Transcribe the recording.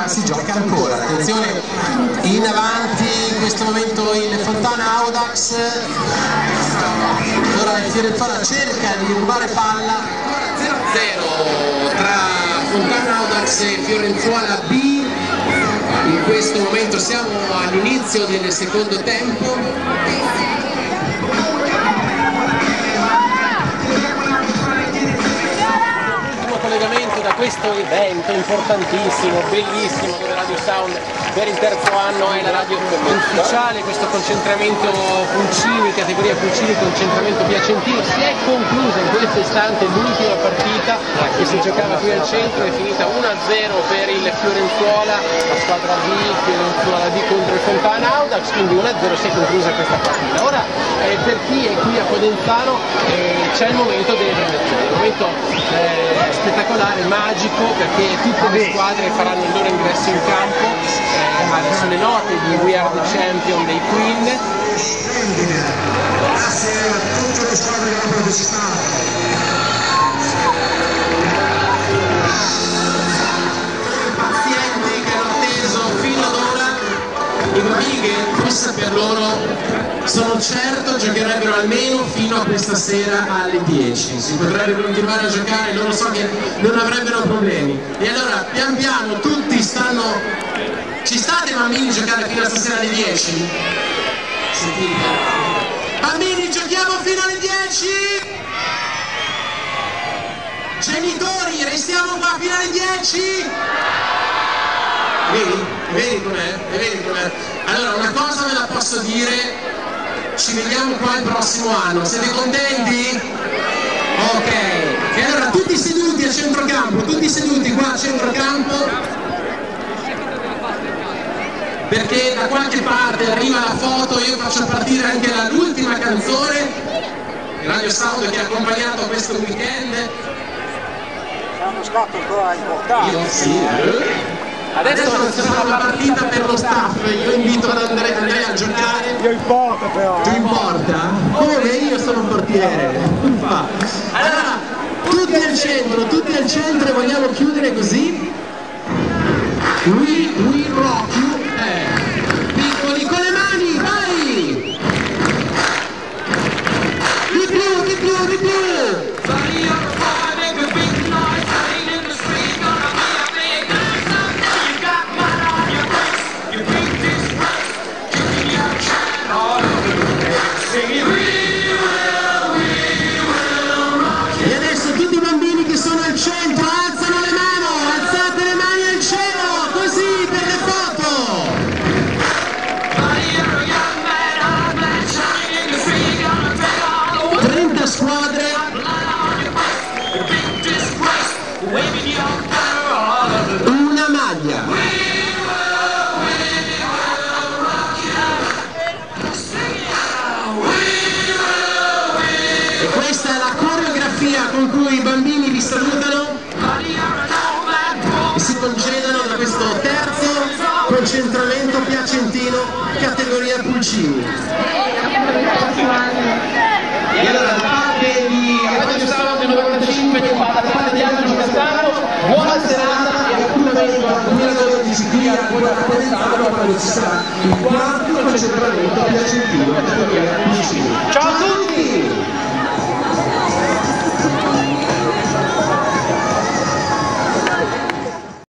si gioca ancora. Attenzione, in avanti in questo momento il Fontana Audax. Ora il Fiorenzuola cerca di rubare palla. 0 tra Fontana Audax e Fiorenzuola B. In questo momento siamo all'inizio del secondo tempo. Collegamento da questo evento importantissimo, bellissimo, dove Radio Sound per il terzo anno è la radio ufficiale. Questo concentramento Pulcini, categoria Pulcini, concentramento piacentino, si è conclusa in questo istante l'ultima partita che si giocava qui al centro, è finita 1-0 per il Fiorenzuola, la squadra B, Fiorenzuola B contro il Fontana Audax, quindi 1-0 si è conclusa questa partita. Ora per chi è qui a Podenzano c'è il momento delle premiazioni, il momento spettacolare, magico, perché tutte le squadre faranno il loro ingresso in campo. Adesso le note di We Are the Champion dei Queen. Grazie a tutte le squadre che hanno partecipato. Pazienti che hanno atteso fino ad ora, i bambini che forse per loro sono certo giocherebbero almeno fino a questa sera alle 10, si potrebbe continuare a giocare, loro so che non avrebbero problemi. E allora pian piano tutti stanno. Ci state bambini a giocare fino a stasera alle 10? Sentite. Bambini, giochiamo fino alle 10? Genitori, restiamo qua fino alle 10? Vedi? Vedi com'è? Vedi com'è? Allora, una cosa ve la posso dire, ci vediamo qua il prossimo anno, siete contenti? Ok, e allora tutti seduti a centrocampo, tutti seduti qua a centrocampo, perché da qualche parte arriva la foto, io faccio partire anche l'ultima canzone, Radio Sound che ha accompagnato questo weekend. C'è uno scatto ancora importante. Io sì. Adesso sarà la partita per lo staff, io invito Andrea a giocare. Io in porta però. Tu in porta? Come? Io sono un portiere. Allora, tutti al centro e vogliamo chiudere così. We rock you. Piccoli con le mani, vai! Di più, di più, di più! E adesso tutti i bambini che sono al centro alzano le mani, alzate le mani al cielo, così per le foto! 30 squadre, una maglia. E questa è la coreografia con cui i bambini vi salutano e si concedono da questo terzo concentramento piacentino categoria Pulcini. E allora da parte di Radio Sound 95, da parte di Angelo Castano, buona serata e appuntamento al 2012 qui a Podenzano quando ci sarà il quarto concentramento piacentino categoria